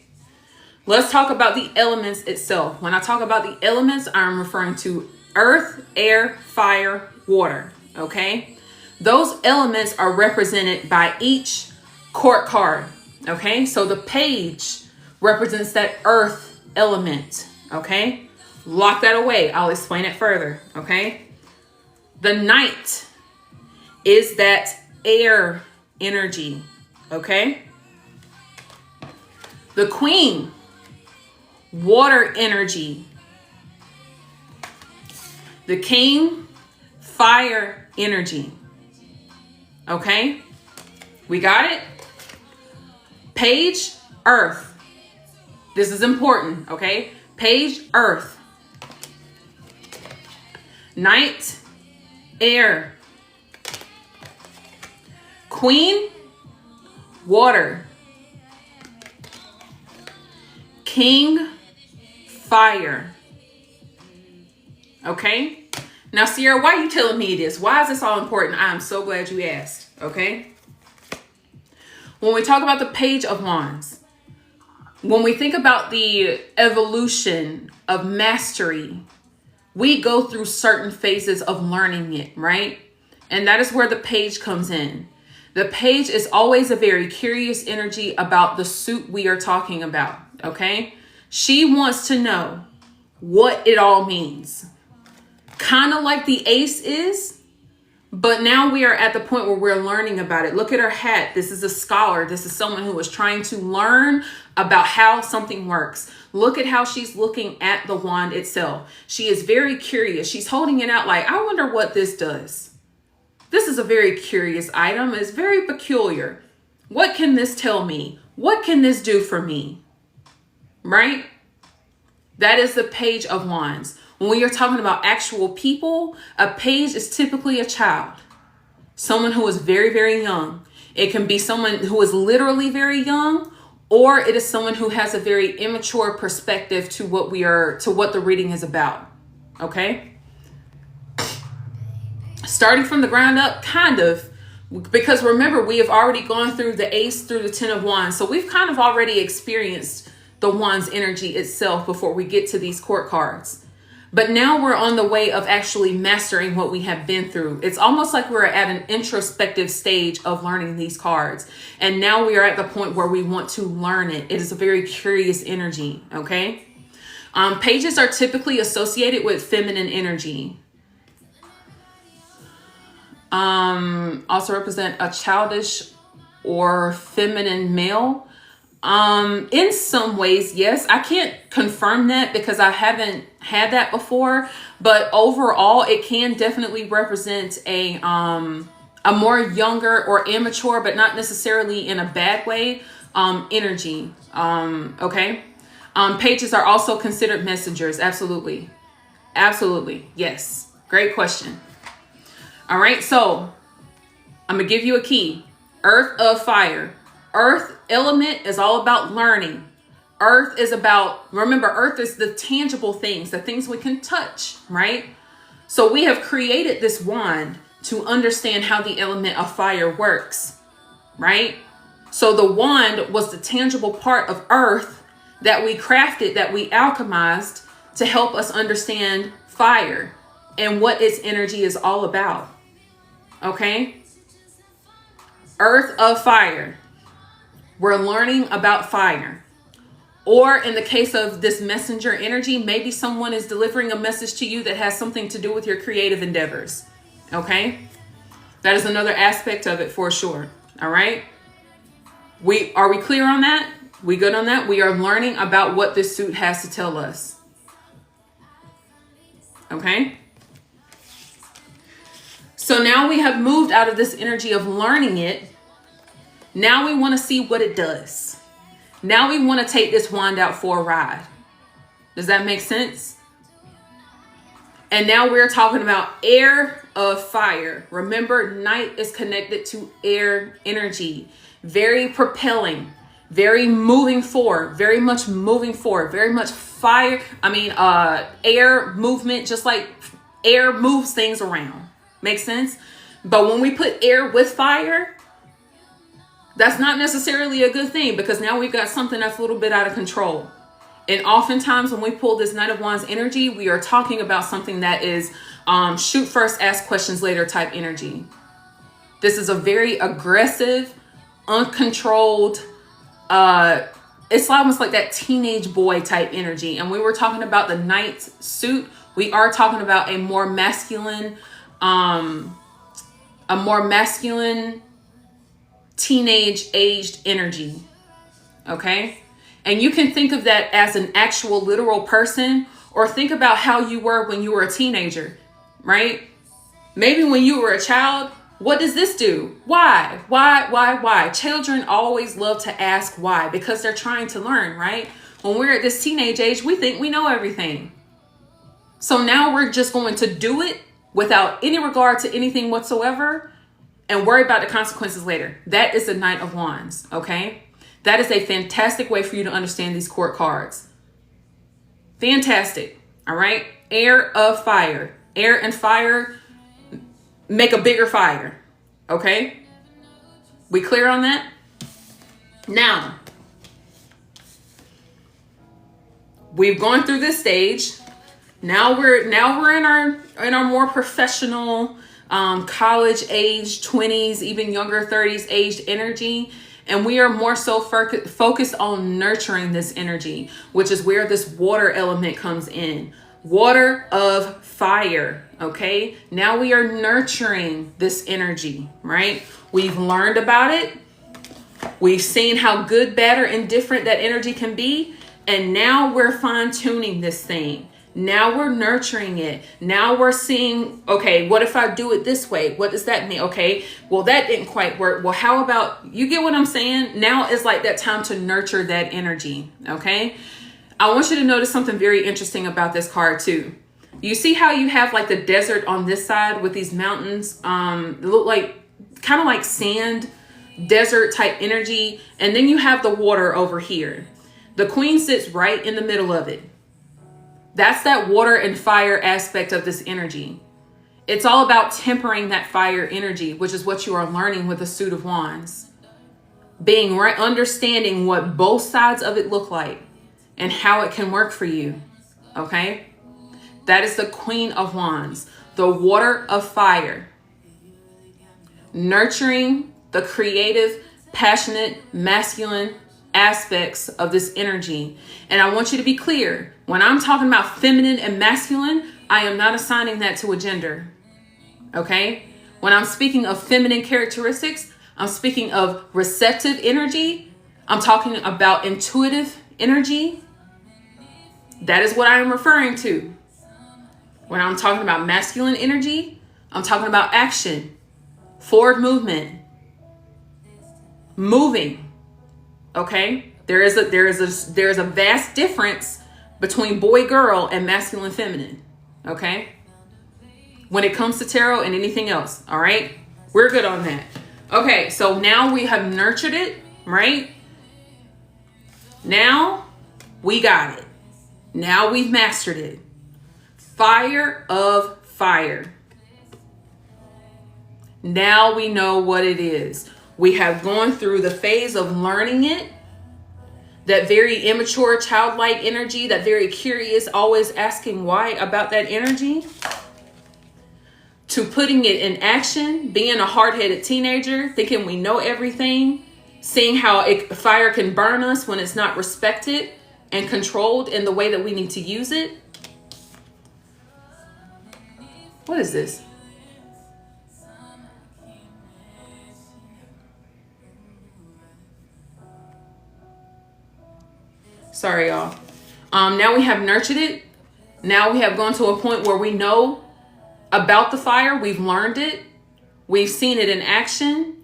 Let's talk about the elements itself. When I talk about the elements, I'm referring to earth, air, fire, water, okay? Those elements are represented by each court card, okay? So the page represents that earth element, okay? Lock that away. I'll explain it further, okay? The knight is that air energy, okay? The queen, water energy. The king, fire energy. Okay? We got it? Page, earth. This is important, okay? Page, earth. Knight, air. Queen, water. King, fire. Okay? Now, Sierra, why are you telling me this? Why is this all important? I'm so glad you asked, okay? When we talk about the Page of Wands, when we think about the evolution of mastery, we go through certain phases of learning it, right? And that is where the Page comes in. The Page is always a very curious energy about the suit we are talking about, okay? She wants to know what it all means. Kind of like the Ace is, but now we are at the point where we're learning about it. Look at her hat. This is a scholar. This is someone who is trying to learn about how something works. Look at how she's looking at the wand itself. She is very curious. She's holding it out like, I wonder what this does. This is a very curious item. It's very peculiar. What can this tell me? What can this do for me? Right? That is the Page of Wands. When we are talking about actual people, a page is typically a child, someone who is very, very young. It can be someone who is literally very young, or it is someone who has a very immature perspective to what the reading is about. Okay? Starting from the ground up, kind of, because remember, we have already gone through the Ace through the Ten of Wands. So we've kind of already experienced the Wands energy itself before we get to these court cards. But now we're on the way of actually mastering what we have been through. It's almost like we're at an introspective stage of learning these cards. And now we are at the point where we want to learn it. It is a very curious energy, okay? Pages are typically associated with feminine energy. Also represent a childish or feminine male. In some ways, yes. I can't confirm that because I haven't had that before, but overall it can definitely represent a more younger or immature, but not necessarily in a bad way, energy. Okay. Pages are also considered messengers. Absolutely. Absolutely. Yes. Great question. All right. So I'm going to give you a key. Earth of fire. Earth element is all about learning. Earth is about, remember, earth is the tangible things, the things we can touch, right? So we have created this wand to understand how the element of fire works, right? So the wand was the tangible part of earth that we crafted, that we alchemized to help us understand fire and what its energy is all about. Okay? Earth of fire. We're learning about fire. Or in the case of this messenger energy, maybe someone is delivering a message to you that has something to do with your creative endeavors. Okay? That is another aspect of it for sure. All right? Are we clear on that? We good on that? We are learning about what this suit has to tell us. Okay? So now we have moved out of this energy of learning it. Now we want to see what it does. Now we want to take this wand out for a ride. Does that make sense? And now we're talking about air of fire. Remember, night is connected to air energy. Very propelling, very moving forward, very much moving forward, very much fire. Air movement, just like air moves things around. Makes sense? But when we put air with fire, that's not necessarily a good thing because now we've got something that's a little bit out of control. And oftentimes when we pull this Knight of Wands energy, we are talking about something that is shoot first, ask questions later type energy. This is a very aggressive, uncontrolled, it's almost like that teenage boy type energy. And we were talking about the Knight's suit. We are talking about a more masculine, teenage aged energy. Okay. And you can think of that as an actual literal person, or think about how you were when you were a teenager, right? Maybe when you were a child, What does this do? Why? Children always love to ask why, because they're trying to learn, right? When we're at this teenage age, we think we know everything. So now we're just going to do it without any regard to anything whatsoever and worry about the consequences later. That is the Knight of Wands, okay? That is a fantastic way for you to understand these court cards. Fantastic, all right? Air of fire. Air and fire make a bigger fire, okay? We clear on that? Now, we've gone through this stage. Now we're in our more professional, college age, 20s, even younger 30s aged energy. And we are more so focused on nurturing this energy, which is where this water element comes in. Water of fire, okay? Now we are nurturing this energy, right? We've learned about it. We've seen how good, bad, or indifferent that energy can be. And now we're fine-tuning this thing. Now we're nurturing it. Now we're seeing, okay, what if I do it this way? What does that mean? Okay, well, that didn't quite work. Well, how about, you get what I'm saying? Now is like that time to nurture that energy, okay? I want you to notice something very interesting about this card too. You see how you have like the desert on this side with these mountains? They look like, kind of like sand, desert type energy. And then you have the water over here. The Queen sits right in the middle of it. That's that water and fire aspect of this energy. It's all about tempering that fire energy, which is what you are learning with the Suit of Wands. Being right, understanding what both sides of it look like and how it can work for you. Okay? That is the Queen of Wands, the water of fire. Nurturing the creative, passionate, masculine aspects of this energy. And I want you to be clear. When I'm talking about feminine and masculine, I am not assigning that to a gender. Okay? When I'm speaking of feminine characteristics, I'm speaking of receptive energy. I'm talking about intuitive energy. That is what I am referring to. When I'm talking about masculine energy, I'm talking about action, forward movement, moving. Okay? There is a vast difference between boy, girl, and masculine, feminine. Okay? When it comes to tarot and anything else. All right? We're good on that. Okay, so now we have nurtured it, right? Now we got it. Now we've mastered it. Fire of fire. Now we know what it is. We have gone through the phase of learning it. That very immature, childlike energy, that very curious, always asking why about that energy, to putting it in action, being a hard-headed teenager, thinking we know everything, seeing how fire can burn us when it's not respected and controlled in the way that we need to use it. What is this? Sorry, y'all. Now we have nurtured it. Now we have gone to a point where we know about the fire. We've learned it. We've seen it in action.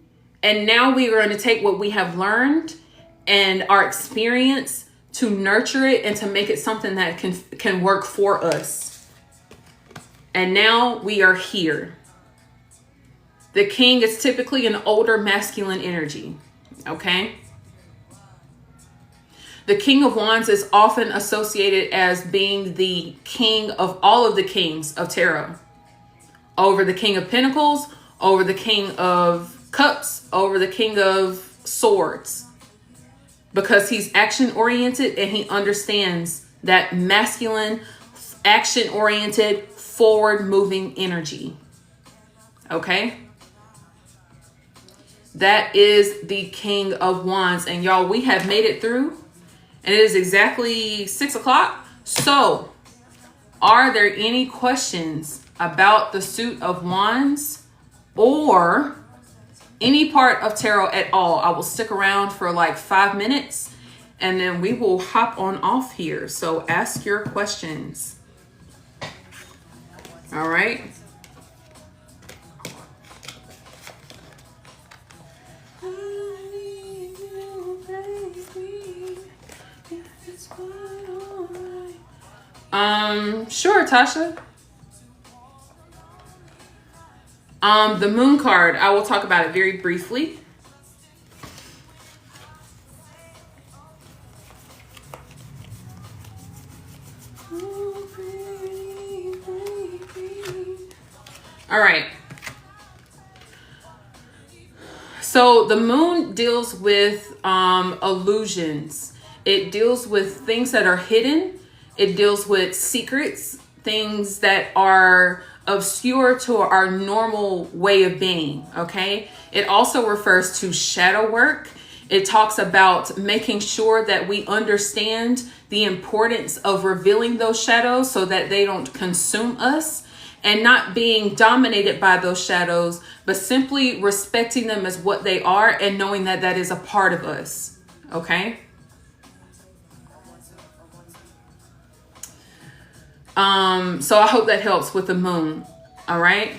And now we are going to take what we have learned and our experience to nurture it and to make it something that can work for us. And now we are here. The king is typically an older masculine energy. Okay? The King of Wands is often associated as being the king of all of the kings of tarot. Over the King of Pentacles, over the King of Cups, over the King of Swords. Because he's action-oriented and he understands that masculine, action-oriented, forward-moving energy. Okay? That is the King of Wands. And y'all, we have made it through. And it is exactly 6 o'clock. So, are there any questions about the Suit of Wands or any part of tarot at all? I will stick around for like 5 minutes and then we will hop on off here. So ask your questions. All right. Sure, Tasha. The moon card, I will talk about it very briefly. All right. So the moon deals with illusions. It deals with things that are hidden. It deals with secrets, things that are obscure to our normal way of being, okay? It also refers to shadow work. It talks about making sure that we understand the importance of revealing those shadows so that they don't consume us, and not being dominated by those shadows, but simply respecting them as what they are and knowing that that is a part of us, okay? So I hope that helps with the moon. All right.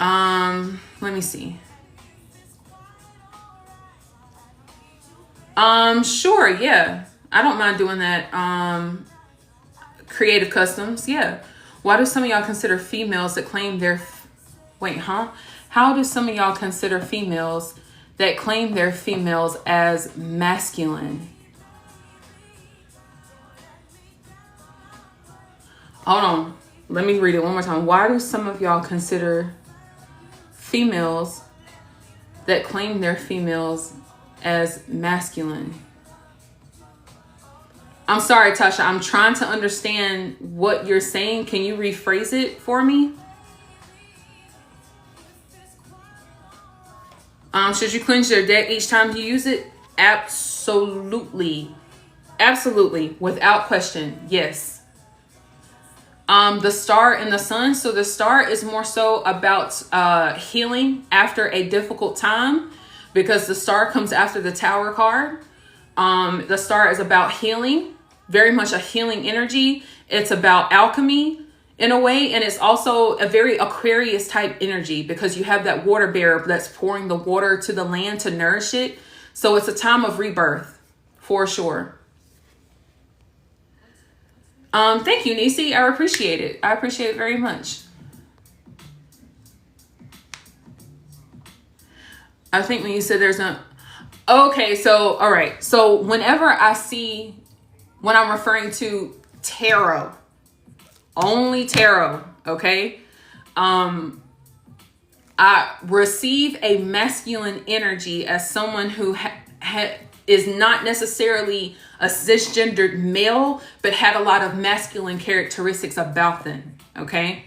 Let me see. Sure. Yeah. I don't mind doing that. Creative customs. Yeah. Why do some of y'all consider females that claim their, How do some of y'all consider females that claim their females as masculine? Hold on. Let me read it one more time. Why do some of y'all consider females that claim their females as masculine? I'm sorry, Tasha. I'm trying to understand what you're saying. Can you rephrase it for me? Should you cleanse your deck each time you use it? Absolutely. Absolutely. Without question. Yes. The star and the sun. So the star is more so about healing after a difficult time, because the star comes after the Tower card. The star is about healing, very much a healing energy. It's about alchemy in a way. And it's also a very Aquarius type energy, because you have that water bearer that's pouring the water to the land to nourish it. So it's a time of rebirth for sure. Thank you, Nisi. I appreciate it. I appreciate it very much. I think when you said there's no... Okay, so, all right. So whenever when I'm referring to tarot, only tarot, okay? I receive a masculine energy as someone who is not necessarily a cisgendered male, but had a lot of masculine characteristics about them, okay?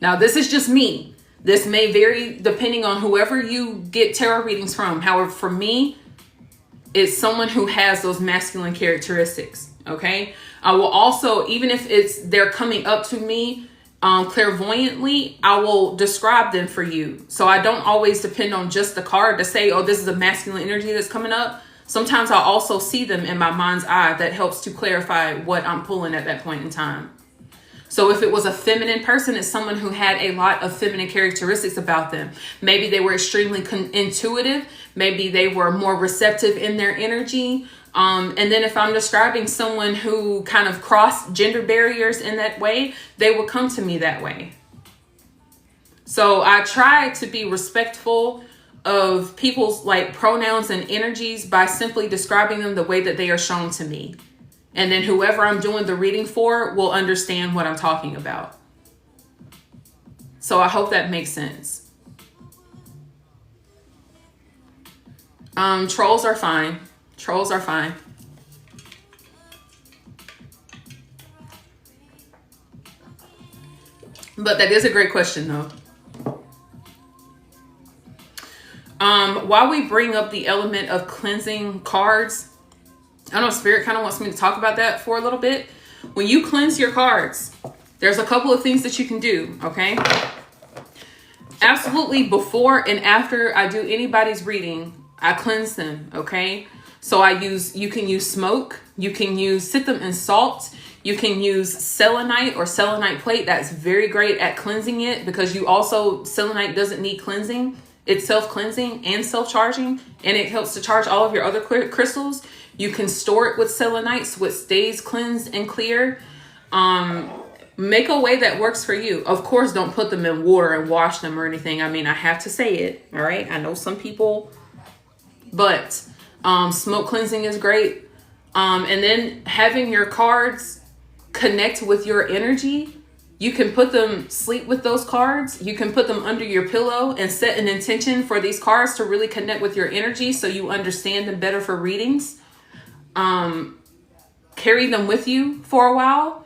Now, this is just me. This may vary depending on whoever you get tarot readings from. However, for me, it's someone who has those masculine characteristics, okay? I will also, even if they're coming up to me clairvoyantly, I will describe them for you. So I don't always depend on just the card to say, oh, this is a masculine energy that's coming up. Sometimes I'll also see them in my mind's eye. That helps to clarify what I'm pulling at that point in time. So if it was a feminine person, it's someone who had a lot of feminine characteristics about them. Maybe they were extremely intuitive. Maybe they were more receptive in their energy. And then if I'm describing someone who kind of crossed gender barriers in that way, they will come to me that way. So I try to be respectful of people's pronouns and energies by simply describing them the way that they are shown to me. And then whoever I'm doing the reading for will understand what I'm talking about. So I hope that makes sense. Trolls are fine. Trolls are fine. But that is a great question, though. While we bring up the element of cleansing cards, I know Spirit kind of wants me to talk about that for a little bit. When you cleanse your cards, there's a couple of things that you can do, okay? Absolutely, before and after I do anybody's reading, I cleanse them, okay? So you can use smoke, you can sit them in salt, you can use selenite or selenite plate. That's very great at cleansing it, because selenite doesn't need cleansing. it's self-cleansing and self-charging, and it helps to charge all of your other crystals. You can store it with selenite so it stays cleansed and clear. Make a way that works for you. Of course, don't put them in water and wash them or anything. I mean, I have to say it, all right? I know some people, but smoke cleansing is great. And then having your cards connect with your energy. You can put them, sleep with those cards. You can put them under your pillow and set an intention for these cards to really connect with your energy so you understand them better for readings. Carry them with you for a while,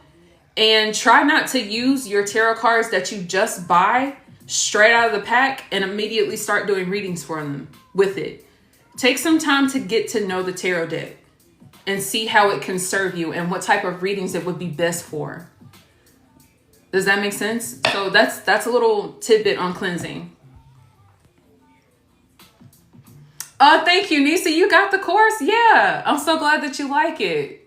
and try not to use your tarot cards that you just buy straight out of the pack and immediately start doing readings for them with it. Take some time to get to know the tarot deck and see how it can serve you and what type of readings it would be best for. Does that make sense? So that's a little tidbit on cleansing. Thank you, Nisa. You got the course? Yeah. I'm so glad that you like it.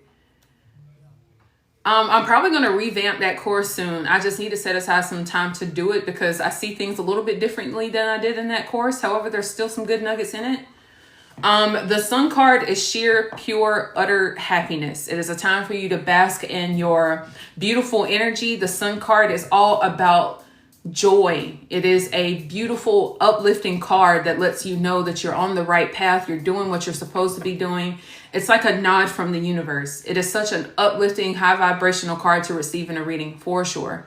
I'm probably going to revamp that course soon. I just need to set aside some time to do it because I see things a little bit differently than I did in that course. However, there's still some good nuggets in it. The Sun card is sheer, pure, utter happiness. It is a time for you to bask in your beautiful energy. The Sun card is all about joy. It is a beautiful, uplifting card that lets you know that you're on the right path. You're doing what you're supposed to be doing. It's like a nod from the universe. It is such an uplifting, high vibrational card to receive in a reading for sure.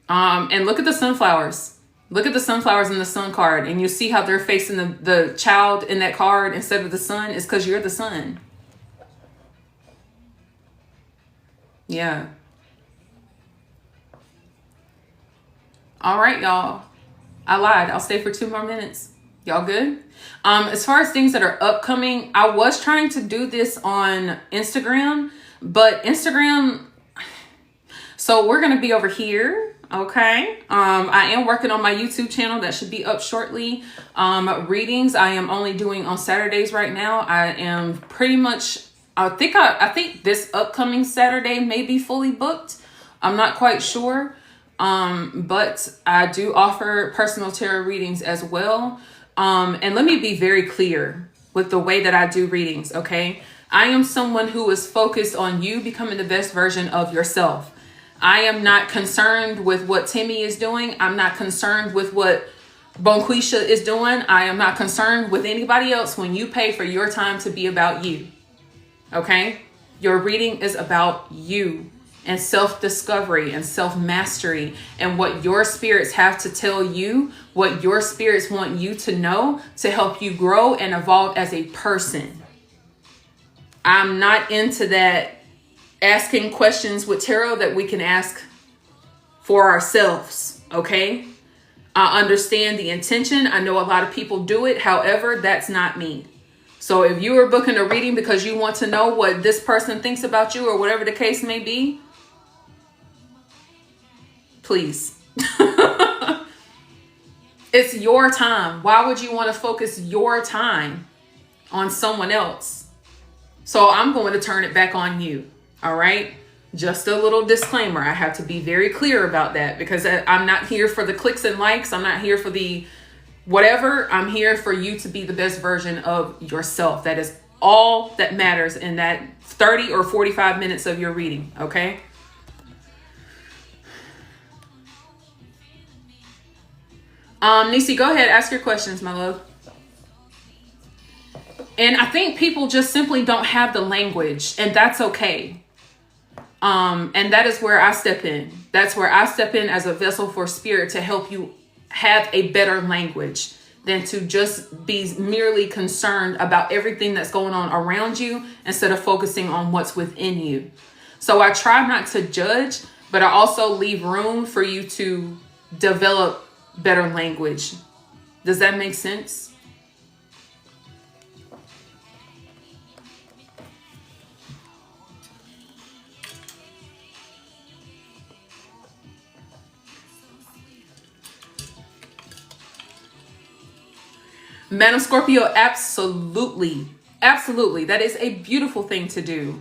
And look at the sunflowers. Look at the sunflowers in the Sun card, and you see how they're facing the child in that card instead of the sun. It's because you're the sun. Yeah. All right, y'all. I lied. I'll stay for 2 more minutes. Y'all good? As far as things that are upcoming, I was trying to do this on Instagram, but Instagram, so we're going to be over here. Okay. I am working on my YouTube channel that should be up shortly. Readings I am only doing on Saturdays right now. I am pretty much, I think this upcoming Saturday may be fully booked. I'm not quite sure. But I do offer personal tarot readings as well. And let me be very clear with the way that I do readings. Okay. I am someone who is focused on you becoming the best version of yourself. I am not concerned with what Timmy is doing. I'm not concerned with what Bonquisha is doing. I am not concerned with anybody else when you pay for your time to be about you. Okay? Your reading is about you and self-discovery and self-mastery and what your spirits have to tell you, what your spirits want you to know to help you grow and evolve as a person. I'm not into that asking questions with tarot that we can ask for ourselves, okay? I understand the intention. I know a lot of people do it. However, that's not me. So if you are booking a reading because you want to know what this person thinks about you or whatever the case may be, please. It's your time. Why would you want to focus your time on someone else? So I'm going to turn it back on you. All right. Just a little disclaimer. I have to be very clear about that because I'm not here for the clicks and likes. I'm not here for the whatever. I'm here for you to be the best version of yourself. That is all that matters in that 30 or 45 minutes of your reading. Okay. Nisi, go ahead. Ask your questions, my love. And I think people just simply don't have the language, and that's okay. And that is where I step in. That's where I step in as a vessel for spirit to help you have a better language than to just be merely concerned about everything that's going on around you instead of focusing on what's within you. So I try not to judge, but I also leave room for you to develop better language. Does that make sense? Madam Scorpio, absolutely. Absolutely. That is a beautiful thing to do.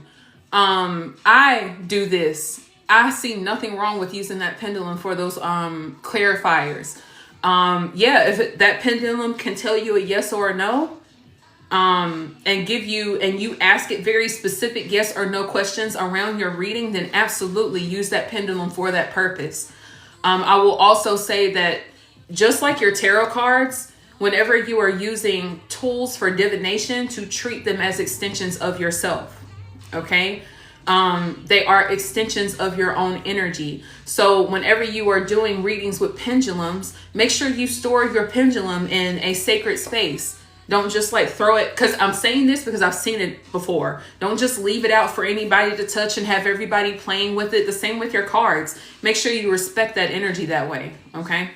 I do this. I see nothing wrong with using that pendulum for those clarifiers. Yeah, if that pendulum can tell you a yes or a no, and give you, and you ask it very specific yes or no questions around your reading, then absolutely use that pendulum for that purpose. I will also say that just like your tarot cards, whenever you are using tools for divination, to treat them as extensions of yourself. Okay. They are extensions of your own energy. So whenever you are doing readings with pendulums, make sure you store your pendulum in a sacred space. Don't just like throw it, because I'm saying this because I've seen it before. Don't just leave it out for anybody to touch and have everybody playing with it. The same with your cards. Make sure you respect that energy that way. Okay.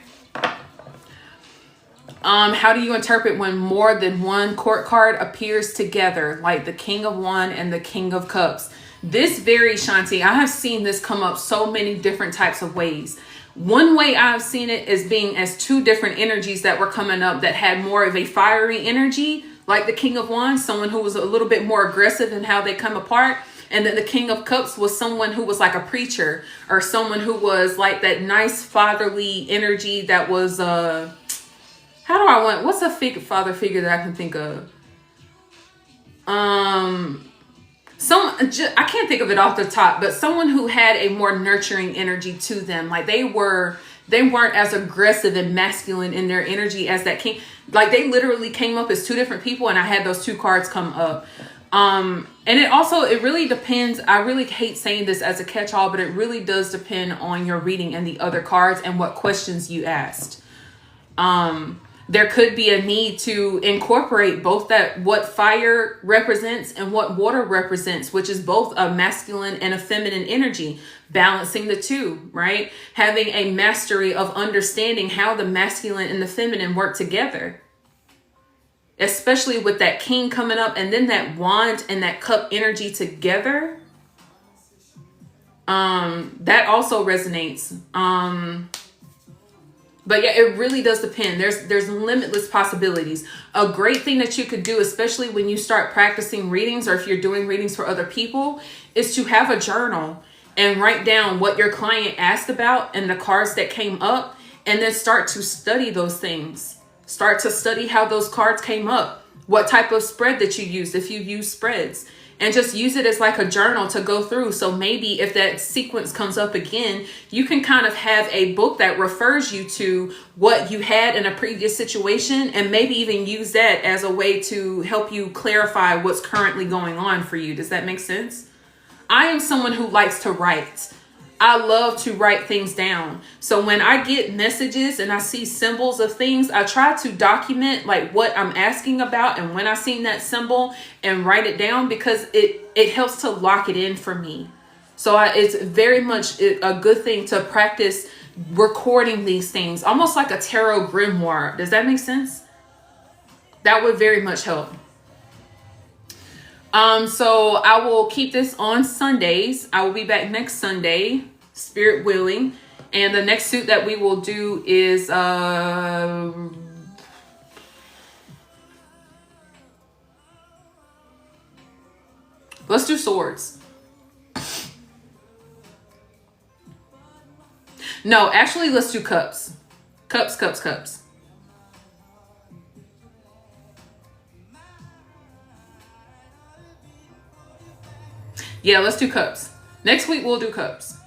How do you interpret when more than one court card appears together, like the King of Wands and the King of Cups? This varies, Shanti. I have seen this come up so many different types of ways. One way I've seen it is being as two different energies that were coming up that had more of a fiery energy, like the King of Wands, someone who was a little bit more aggressive in how they come apart. And then the King of Cups was someone who was like a preacher, or someone who was like that nice fatherly energy that was, what's a father figure that I can think of? I can't think of it off the top, but someone who had a more nurturing energy to them. Like they weren't as aggressive and masculine in their energy as that king. Like they literally came up as two different people, and I had those two cards come up. And it really depends. I really hate saying this as a catch-all, but it really does depend on your reading and the other cards and what questions you asked. There could be a need to incorporate both what fire represents and what water represents, which is both a masculine and a feminine energy, balancing the two, right? Having a mastery of understanding how the masculine and the feminine work together, especially with that king coming up and then that wand and that cup energy together. That also resonates. But yeah, it really does depend. There's limitless possibilities. A great thing that you could do, especially when you start practicing readings, or if you're doing readings for other people, is to have a journal and write down what your client asked about and the cards that came up, and then start to study those things. Start to study how those cards came up, what type of spread that you used, if you use spreads. And just use it as like a journal to go through. So maybe if that sequence comes up again, you can kind of have a book that refers you to what you had in a previous situation, and maybe even use that as a way to help you clarify what's currently going on for you. Does that make sense? I am someone who likes to write. I love to write things down. So when I get messages and I see symbols of things, I try to document like what I'm asking about and when I seen that symbol, and write it down, because it helps to lock it in for me. So it's very much a good thing to practice recording these things, almost like a tarot grimoire. Does that make sense? That would very much help. So I will keep this on Sundays. I will be back next Sunday, Spirit willing. And the next suit that we will do is, let's do swords. No, actually, let's do cups. Cups. Yeah, let's do cups. Next week, we'll do cups.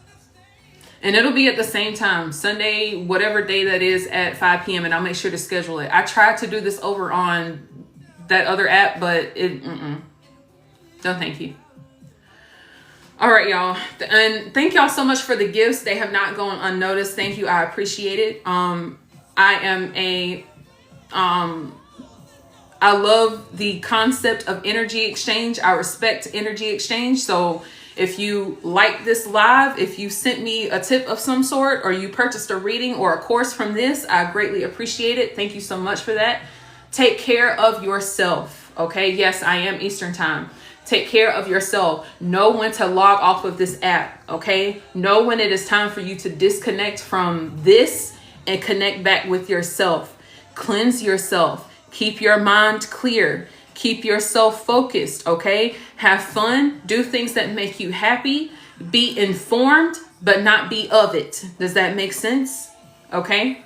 And it'll be at the same time, Sunday, whatever day that is, at 5 p.m. And I'll make sure to schedule it. I tried to do this over on that other app, but no, thank you. All right, y'all. And thank y'all so much for the gifts. They have not gone unnoticed. Thank you. I appreciate it. I love the concept of energy exchange. I respect energy exchange. So if you like this live, if you sent me a tip of some sort, or you purchased a reading or a course from this, I greatly appreciate it. Thank you so much for that. Take care of yourself. Okay. Yes, I am Eastern time. Take care of yourself. Know when to log off of this app. Okay. Know when it is time for you to disconnect from this and connect back with yourself. Cleanse yourself. Keep your mind clear. Keep yourself focused, okay? Have fun. Do things that make you happy. Be informed, but not be of it. Does that make sense? Okay?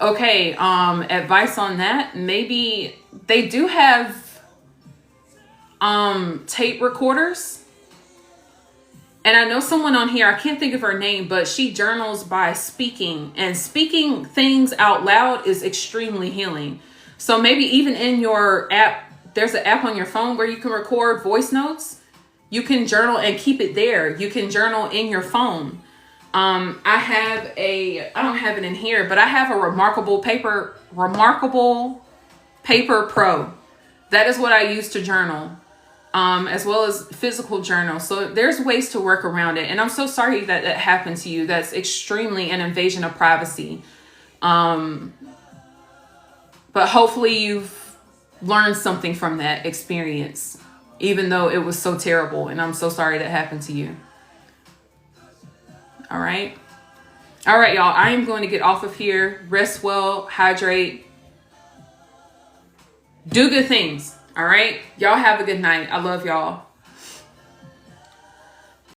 Okay, advice on that. Maybe they do have tape recorders. And I know someone on here, I can't think of her name, but she journals by speaking, and speaking things out loud is extremely healing. So maybe even in your app, there's an app on your phone where you can record voice notes. You can journal and keep it there. You can journal in your phone. I don't have it in here, but I have a Remarkable Paper Pro. That is what I use to journal, as well as physical journal. So there's ways to work around it. And I'm so sorry that that happened to you. That's extremely an invasion of privacy. But hopefully you've learned something from that experience, even though it was so terrible. And I'm so sorry that happened to you. All right. All right, y'all. I am going to get off of here. Rest well, hydrate, do good things. All right. Y'all have a good night. I love y'all.